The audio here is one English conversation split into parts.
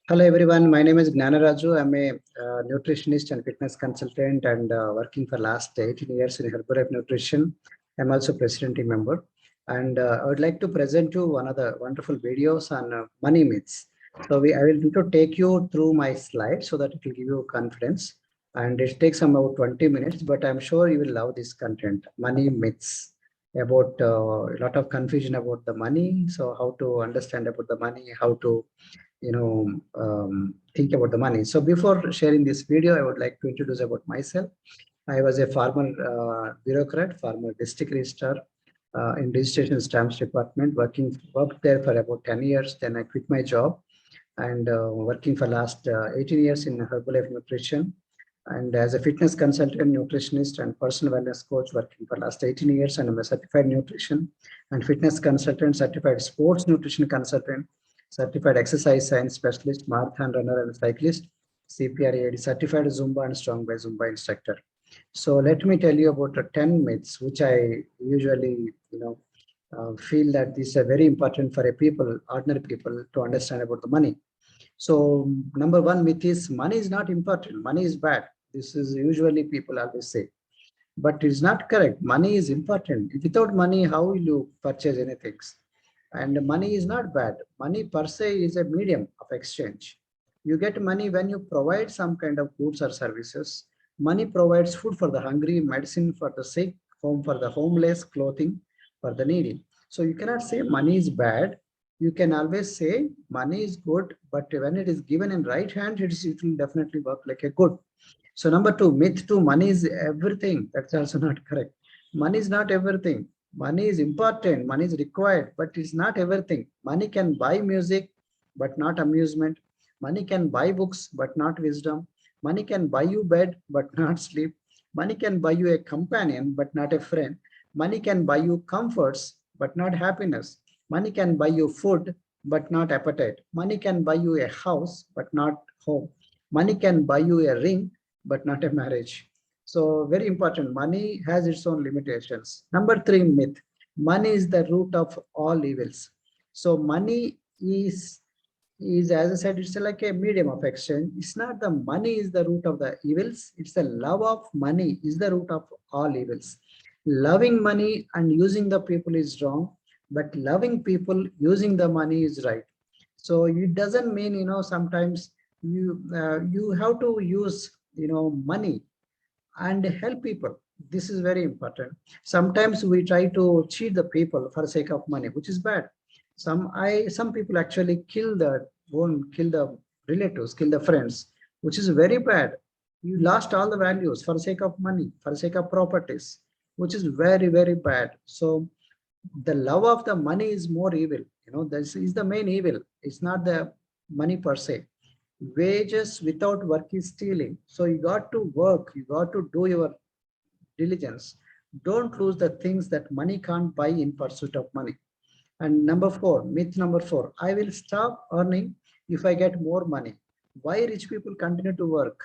Hello everyone, my name is Gnanaraju. I'm a nutritionist and fitness consultant and working for last 18 years in Herbalife Nutrition. I'm also president team member. And I would like to present you one of the wonderful videos on money myths. I will need to take you through my slides so that it will give you confidence. And it takes about 20 minutes, but I'm sure you will love this content, money myths, about a lot of confusion about the money. So how to understand about the money, how to think about the money. So before sharing this video, I would like to introduce about myself. I was a former bureaucrat, former district registrar in registration stamps department, worked there for about 10 years. Then I quit my job and working for last 18 years in Herbalife Nutrition, and as a fitness consultant, nutritionist, and personal wellness coach, working for last 18 years. And I'm a certified nutrition and fitness consultant, certified sports nutrition consultant, certified exercise science specialist, marathon runner and cyclist, CPR certified Zumba and Strong by Zumba instructor. So let me tell you about the 10 myths, which I usually, feel that these are very important for a people, ordinary people, to understand about the money. So number one myth is money is not important. Money is bad. This is usually people always say, but it's not correct. Money is important. Without money, how will you purchase anything? And money is not bad. Money per se is a medium of exchange. You get money when you provide some kind of goods or services. Money provides food for the hungry, medicine for the sick, home for the homeless, clothing for the needy. So you cannot say money is bad. You can always say money is good, but when it is given in right hand, it will definitely work like a good. So number two, myth two, money is everything. That's also not correct. Money is not everything. Money is important, money is required, but it's not everything. Money can buy music, but not amusement. Money can buy books, but not wisdom. Money can buy you bed, but not sleep. Money can buy you a companion, but not a friend. Money can buy you comforts, but not happiness. Money can buy you food, but not appetite. Money can buy you a house, but not home. Money can buy you a ring, but not a marriage. So very important, money has its own limitations. Number three myth, money is the root of all evils. So money is as I said, it's like a medium of exchange. It's not the money is the root of the evils. It's the love of money is the root of all evils. Loving money and using the people is wrong, but loving people using the money is right. So it doesn't mean, sometimes you have to use, money and help people. This is very important. Sometimes we try to cheat the people for the sake of money, which is bad. Some people actually kill the relatives, kill the friends, which is very bad. You lost all the values for the sake of money, for the sake of properties, which is very, very bad. So the love of the money is more evil. This is the main evil. It's not the money per se. Wages without work is stealing. So you got to work, you got to do your diligence. Don't lose the things that money can't buy in pursuit of money. And number four, myth number four, I will stop earning if I get more money. Why rich people continue to work?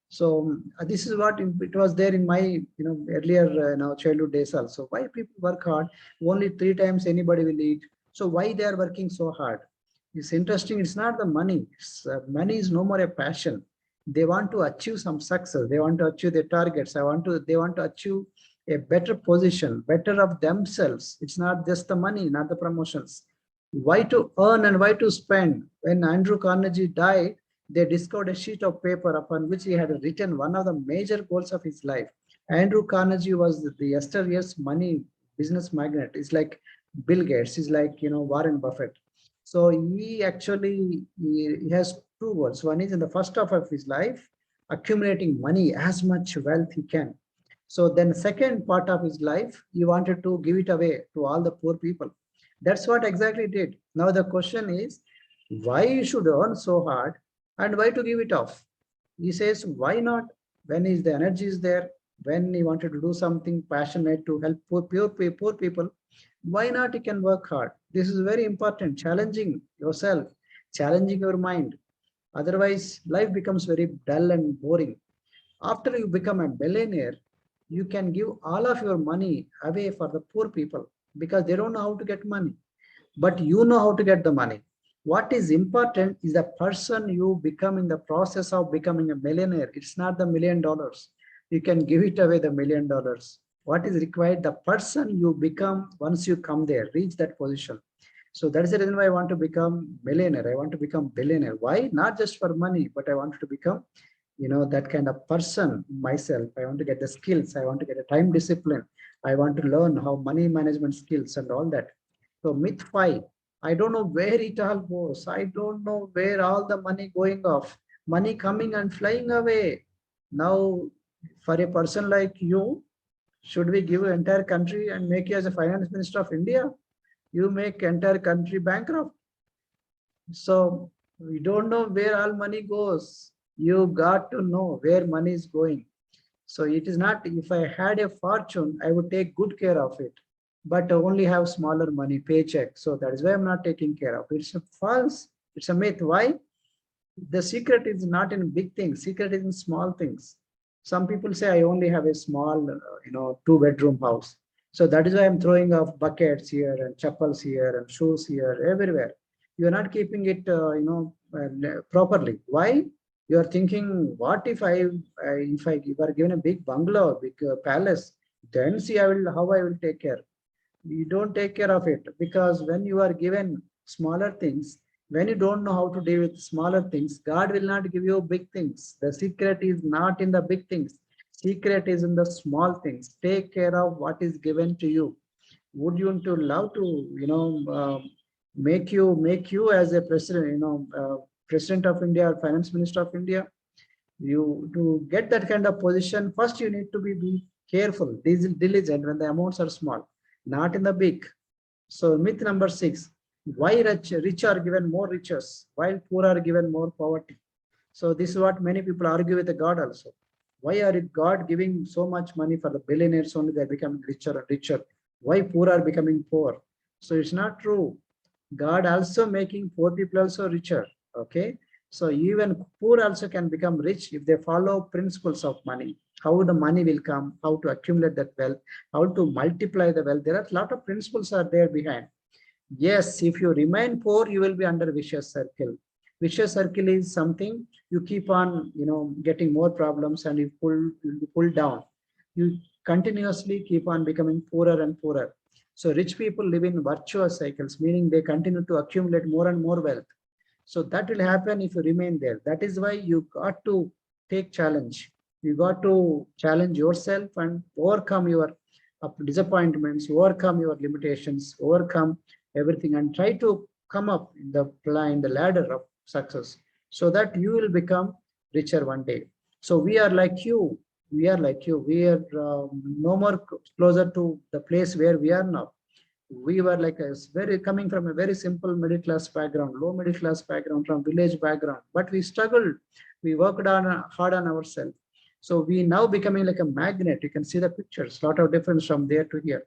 So this is what it was there in my earlier childhood days also. Why people work hard? Only 3 times anybody will eat. So why they are working so hard? It's interesting. It's not the money. Money is no more a passion. They want to achieve some success. They want to achieve their targets. They want to achieve a better position, better of themselves. It's not just the money, not the promotions. Why to earn and why to spend? When Andrew Carnegie died, they discovered a sheet of paper upon which he had written one of the major goals of his life. Andrew Carnegie was the yesteryear's money business magnate. It's like Bill Gates. He's like Warren Buffett. So he actually he has two goals. One is in the first half of his life, accumulating money, as much wealth he can. So then second part of his life, he wanted to give it away to all the poor people. That's what exactly he did. Now the question is, why you should earn so hard and why to give it off? He says, why not? When is the energy is there, when he wanted to do something passionate to help poor people, why not? You can work hard. This is very important. Challenging yourself, challenging your mind. Otherwise, life becomes very dull and boring. After you become a millionaire, you can give all of your money away for the poor people because they don't know how to get money. But you know how to get the money. What is important is the person you become in the process of becoming a millionaire. It's not the $1 million. You can give it away the $1 million. What is required? The person you become once you come there, reach that position. So that is the reason why I want to become millionaire. I want to become billionaire. Why? Not just for money, but I want to become, that kind of person myself. I want to get the skills. I want to get a time discipline. I want to learn how money management skills and all that. So myth 5, I don't know where it all goes. I don't know where all the money going off, money coming and flying away. Now, for a person like you, should we give an entire country and make you as a finance minister of India? You make entire country bankrupt. So we don't know where all money goes. You got to know where money is going. So it is not, if I had a fortune, I would take good care of it, but only have smaller money paycheck. So that is why I'm not taking care of it. It's a false, it's a myth. Why? The secret is not in big things. Secret is in small things. Some people say I only have a small, 2-bedroom house. So that is why I'm throwing off buckets here and chappals here and shoes here, everywhere. You're not keeping it, properly. Why? You're thinking, what if if I were given a big bungalow, big palace, then see how I will take care. You don't take care of it, because when you are given smaller things, when you don't know how to deal with smaller things, God will not give you big things. The secret is not in the big things. Secret is in the small things. Take care of what is given to you. Would you to love to, make you as a president, president of India or finance minister of India? You to get that kind of position, first you need to be careful, diligent when the amounts are small, not in the big. So myth number 6, why rich are given more riches while poor are given more poverty? So this is what many people argue with the God also. Why are God giving so much money for the billionaires only? They're becoming richer and richer. Why poor are becoming poor? So it's not true. God also making poor people also richer. Okay. So even poor also can become rich if they follow principles of money. How the money will come, how to accumulate that wealth, how to multiply the wealth. There are a lot of principles are there behind. Yes, if you remain poor, you will be under vicious circle. Vicious circle is something you keep on, getting more problems, and you pull down. You continuously keep on becoming poorer and poorer. So rich people live in virtuous cycles, meaning they continue to accumulate more and more wealth. So that will happen if you remain there. That is why you got to take challenge. You got to challenge yourself and overcome your disappointments, overcome your limitations, overcome everything, and try to come up in the ladder of success, so that you will become richer one day. So we are like you. We are no more closer to the place where we are now. We were like coming from a very simple middle class background, low middle class background, from village background, but we struggled. We worked hard on ourselves. So we now becoming like a magnet. You can see the pictures, lot of difference from there to here.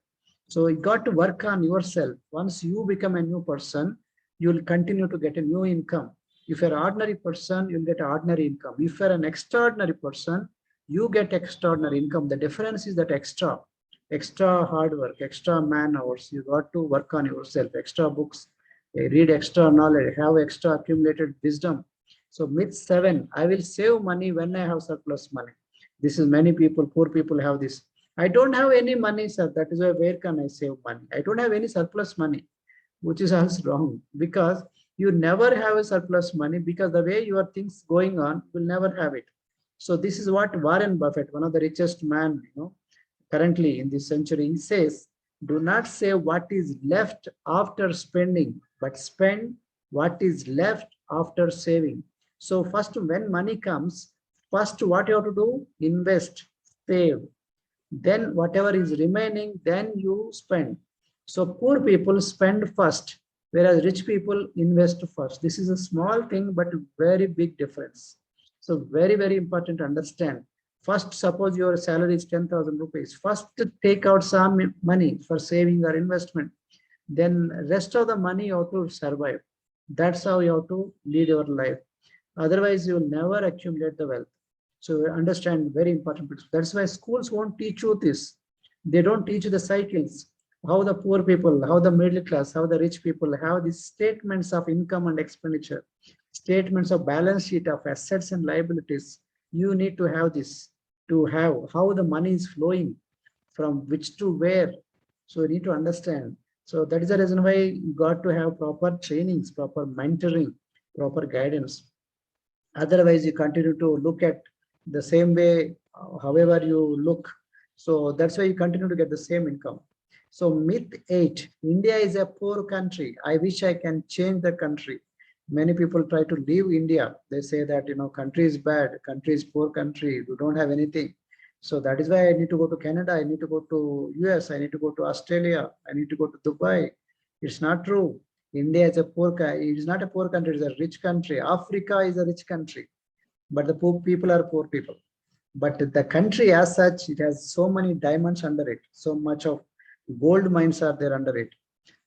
So you got to work on yourself. Once you become a new person, you will continue to get a new income. If you're an ordinary person, you'll get ordinary income. If you're an extraordinary person, you get extraordinary income. The difference is that extra hard work, extra man hours. You got to work on yourself, extra books, read extra knowledge, have extra accumulated wisdom. So myth 7, I will save money when I have surplus money. This is many people, poor people have this. I don't have any money, sir. That is why where can I save money? I don't have any surplus money, which is also wrong, because you never have a surplus money, because the way your things going on, you will never have it. So this is what Warren Buffett, one of the richest man, currently in this century, he says, do not save what is left after spending, but spend what is left after saving. So first, when money comes, first what you have to do? Invest, save. Then whatever is remaining, then you spend. So poor people spend first, whereas rich people invest first. This is a small thing, but very big difference. So very, very important to understand. First, suppose your salary is 10,000 rupees. First, take out some money for saving or investment. Then rest of the money you have to survive. That's how you have to lead your life. Otherwise, you will never accumulate the wealth. So understand, very important. That's why schools won't teach you this. They don't teach the cycles. how the poor people, how the middle class, how the rich people have these statements of income and expenditure, statements of balance sheet of assets and liabilities. You need to have this to have how the money is flowing from which to where. So you need to understand. So that is the reason why you got to have proper trainings, proper mentoring, proper guidance. Otherwise, you continue to look at the same way, however you look. So that's why you continue to get the same income. So myth 8, India is a poor country. I wish I can change the country. Many people try to leave India. They say that, country is bad, country is poor country, we don't have anything. So that is why I need to go to Canada, I need to go to US, I need to go to Australia, I need to go to Dubai. It's not true. India is a poor country. It is not a poor country, it's a rich country. Africa is a rich country, but the poor people are poor people. But the country as such, it has so many diamonds under it, so much of gold mines are there under it.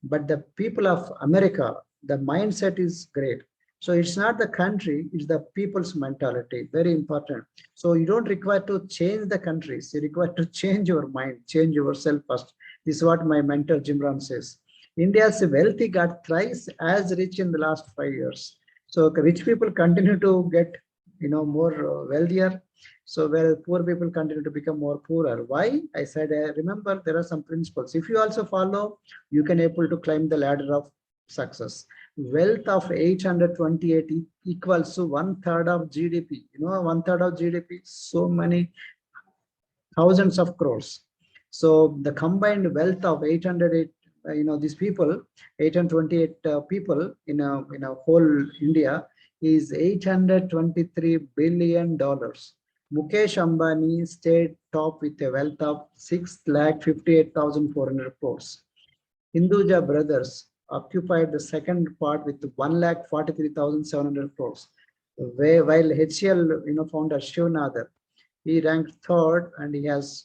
But the people of America, the mindset is great. So it's not the country, it's the people's mentality, very important. So you don't require to change the countries, you require to change your mind, change yourself first. This is what my mentor Jim Rohn says. India's wealthy got thrice as rich in the last 5 years. So rich people continue to get, more wealthier. So where poor people continue to become more poorer. Why? I said, remember, there are some principles. If you also follow, you can able to climb the ladder of success. Wealth of 828 equals to 1/3 of GDP. 1/3 of GDP, so many thousands of crores. So the combined wealth of 808, these people, 828 people in a whole India is $823 billion. Mukesh Ambani stayed top with a wealth of 6,58,400 crores. Hinduja Brothers occupied the second part with 1,43,700 crores. While HCL, founder Shiv Nadar, he ranked third and he has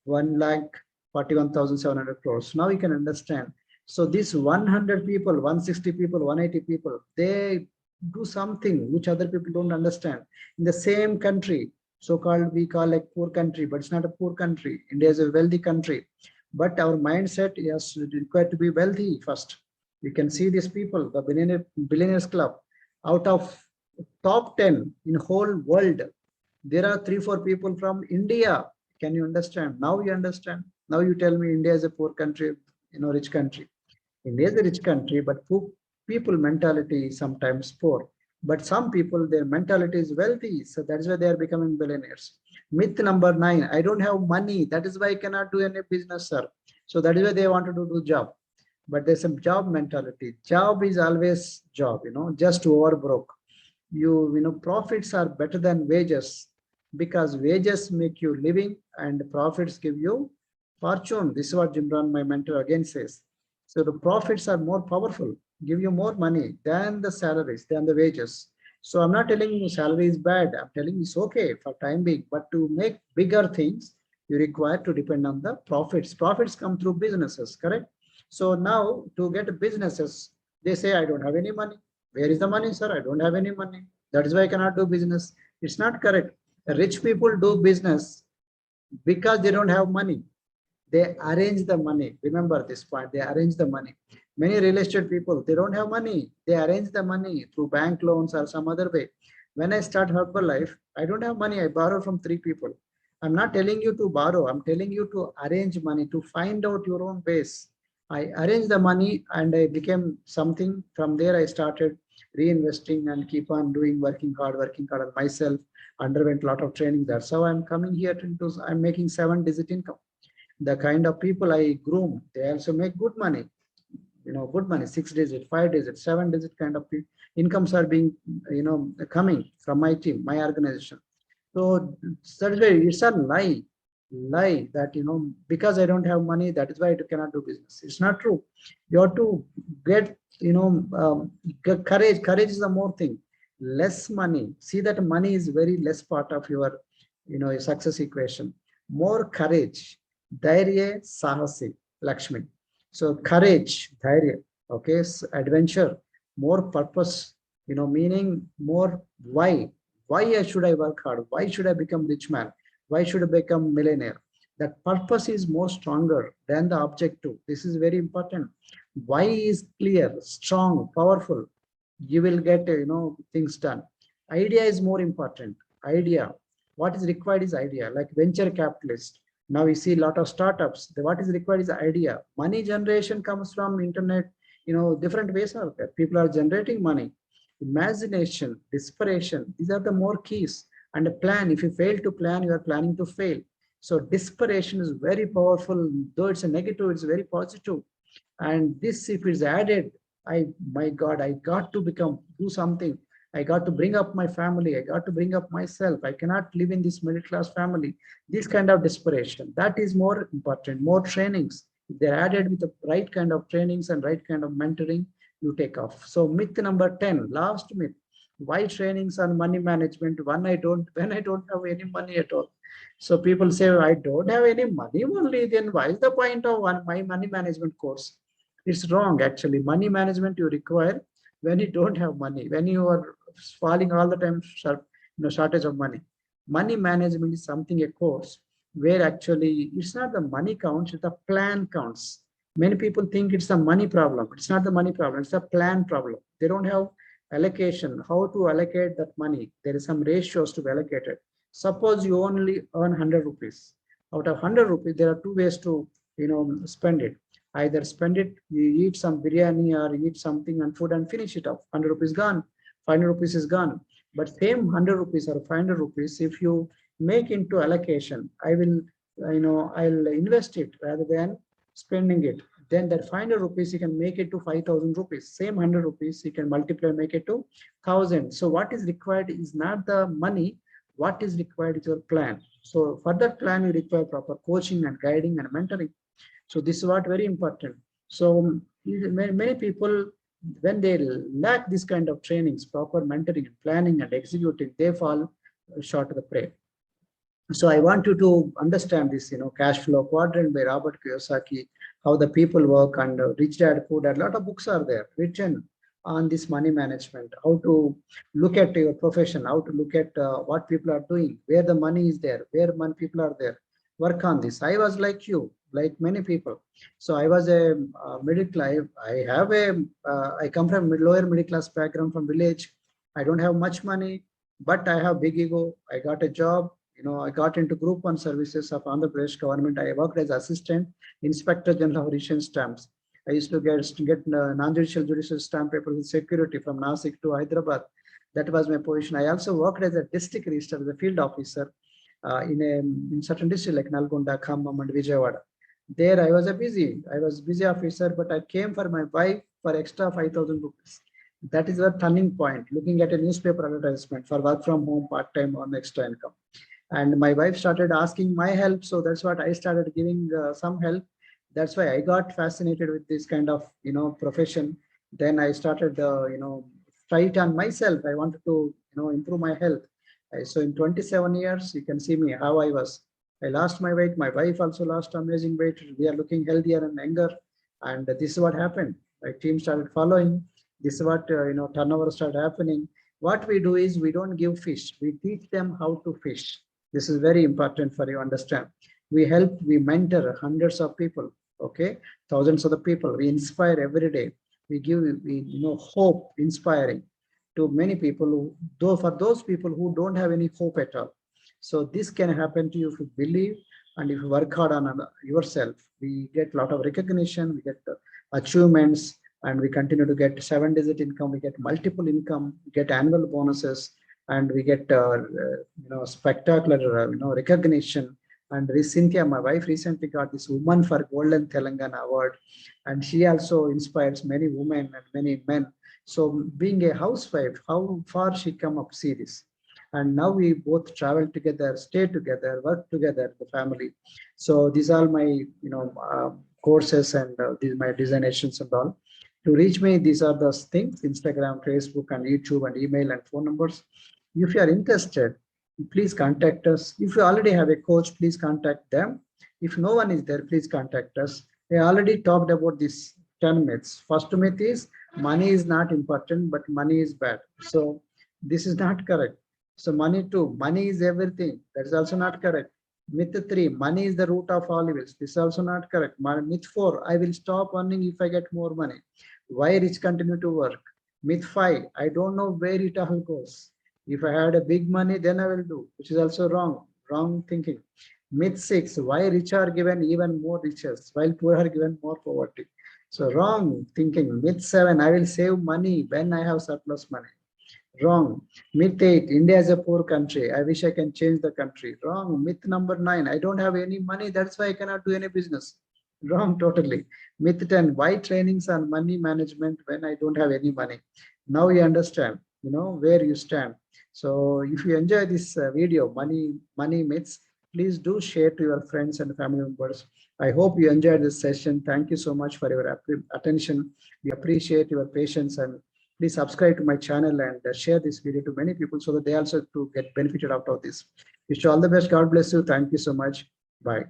1,41,700 crores. Now you can understand. So these 100 people, 160 people, 180 people, they do something which other people don't understand. In the same country, so-called we call like poor country, but it's not a poor country. India is a wealthy country. But our mindset is required to be wealthy first. You can see these people, the billionaires club, out of top 10 in whole world, there are 3-4 people from India. Can you understand? Now you understand. Now you tell me India is a poor country, rich country. India is a rich country, but people mentality is sometimes poor. But some people, their mentality is wealthy. So that's why they are becoming billionaires. Myth number 9, I don't have money. That is why I cannot do any business, sir. So that is why they wanted to do job. But there's some job mentality. Job is always job, just over broke. Profits are better than wages because wages make you living and profits give you fortune. This is what Jim Rohn, my mentor, again says. So the profits are more powerful, give you more money than the salaries, than the wages. So I'm not telling you salary is bad. I'm telling you it's okay for time being, but to make bigger things, you require to depend on the profits. Profits come through businesses, correct? So now to get businesses, they say, I don't have any money. Where is the money, sir? I don't have any money. That is why I cannot do business. It's not correct. Rich people do business because they don't have money. They arrange the money. Remember this point. They arrange the money. Many real estate people, they don't have money. They arrange the money through bank loans or some other way. When I start Herbalife, I don't have money. I borrow from 3 people. I'm not telling you to borrow. I'm telling you to arrange money, to find out your own base. I arranged the money and I became something. From there, I started reinvesting and keep on doing, working hard on myself, underwent a lot of training. That's how I'm coming here to, I'm making 7-digit income. The kind of people I groom, they also make good money, good money, 6-digit, 5-digit, 7-digit kind of incomes are being, coming from my team, my organization. So certainly it's a lie that, because I don't have money, that is why I cannot do business. It's not true. You have to get, courage. Courage is the more thing. Less money. See that money is very less part of your, success equation. More courage. Dhairya, Sahasi, Lakshmi. So courage, Dhairya, okay, adventure, more purpose, meaning more why. Why should I work hard? Why should I become rich man? Why should I become millionaire? That purpose is more stronger than the objective. This is very important. Why is clear, strong, powerful. You will get things done. Idea is more important. Idea. What is required is idea. Like venture capitalist. Now we see a lot of startups. What is required is idea. Money generation comes from internet. Different ways are there. People are generating money. Imagination, desperation. These are the more keys. And a plan. If you fail to plan, you are planning to fail. So desperation is very powerful. Though it's a negative, it's very positive. And this, if it's added, my God, I got to do something. I got to bring up my family. I got to bring up myself. I cannot live in this middle class family. This kind of desperation, that is more important. More trainings. If they're added with the right kind of trainings and right kind of mentoring, you take off. So myth number 10, last myth. Why trainings on money management when I don't have any money at all? So people say, I don't have any money only, then why is the point of my money management course? It's wrong, actually. Money management you require when you don't have money, when you are falling all the time, shortage of money. Money management is something, a course, where actually it's not the money counts, it's the plan counts. Many people think it's a money problem. It's not the money problem, it's a plan problem. They don't have allocation, how to allocate that money. There is some ratios to be allocated. Suppose you only earn 100 rupees. Out of 100 rupees, there are two ways to spend it. Either spend it, you eat some biryani or eat something and food and finish it off. 100 rupees gone, 500 rupees is gone. But same 100 rupees or 500 rupees, if you make into allocation, I'll invest it rather than spending it. Then that 500 rupees, you can make it to 5,000 rupees. Same 100 rupees, you can multiply, make it to 1,000. So what is required is not the money. What is required is your plan. So for that plan, you require proper coaching and guiding and mentoring. So this is what very important. So many people, when they lack this kind of trainings, proper mentoring, planning and executing, they fall short of the prey. So I want you to understand this, cash flow quadrant by Robert Kiyosaki, how the people work, and Rich Dad Poor Dad. A lot of books are there written on this money management, how to look at your profession, how to look at what people are doing, where the money is there, where people are there. Work on this. I was like you, like many people. So I was a middle class. I come from lower middle class background from village. I don't have much money, but I have big ego. I got a job. I got into Group 1 services of Andhra Pradesh government. I worked as assistant inspector general of ration stamps. I used to get non-judicial judicial stamp paper with security from Nasik to Hyderabad. That was my position. I also worked as a district registrar, as a field officer in certain districts like Nalgonda, Khammam, and Vijayawada. There I was busy officer, but I came for my wife for extra 5,000 rupees. That is a turning point, looking at a newspaper advertisement for work from home, part-time on extra income. And my wife started asking my help. So that's what I started giving some help. That's why I got fascinated with this kind of, profession. Then I started, try it on myself. I wanted to, improve my health. So in 27 years, you can see me, how I was. I lost my weight. My wife also lost amazing weight. We are looking healthier and younger. And this is what happened. My team started following. This is what, turnover started happening. What we do is we don't give fish. We teach them how to fish. This is very important for you to understand. We mentor hundreds of people, okay? Thousands of the people. We inspire every day. We give, hope, inspiring to many people, though for those people who don't have any hope at all. So this can happen to you if you believe and if you work hard on yourself. We get a lot of recognition, we get achievements, and we continue to get 7-digit income. We get multiple income, we get annual bonuses, and we get spectacular recognition. And Cynthia, my wife, recently got this Woman for Golden Telangana award, and she also inspires many women and many men. So being a housewife, how far she come up, see this. And now we both travel together, stay together, work together, the family. So these are my courses and these my designations and all. To reach me, these are the things: Instagram, Facebook, and YouTube, and email and phone numbers. If you are interested, please contact us. If you already have a coach, please contact them. If no one is there, please contact us. I already talked about these 10 myths. First myth is money is not important, but money is bad. So this is not correct. So money is everything. That is also not correct. Myth 3, money is the root of all evils. This is also not correct. Myth 4, I will stop earning if I get more money. Why rich continue to work? Myth 5, I don't know where it all goes. If I had a big money, then I will do, which is also wrong. Wrong thinking. Myth 6, why rich are given even more riches while poor are given more poverty. So wrong thinking. Myth 7, I will save money when I have surplus money. Wrong. Myth 8, India is a poor country. I wish I can change the country. Wrong. Myth number 9, I don't have any money. That's why I cannot do any business. Wrong, totally. Myth 10, why trainings on money management when I don't have any money? Now you understand, where you stand. So if you enjoy this video, money myths, please do share to your friends and family members. I hope you enjoyed this session. Thank you so much for your attention. We appreciate your patience, and please subscribe to my channel and share this video to many people so that they also to get benefited out of this. Wish you all the best. God bless you. Thank you so much. Bye.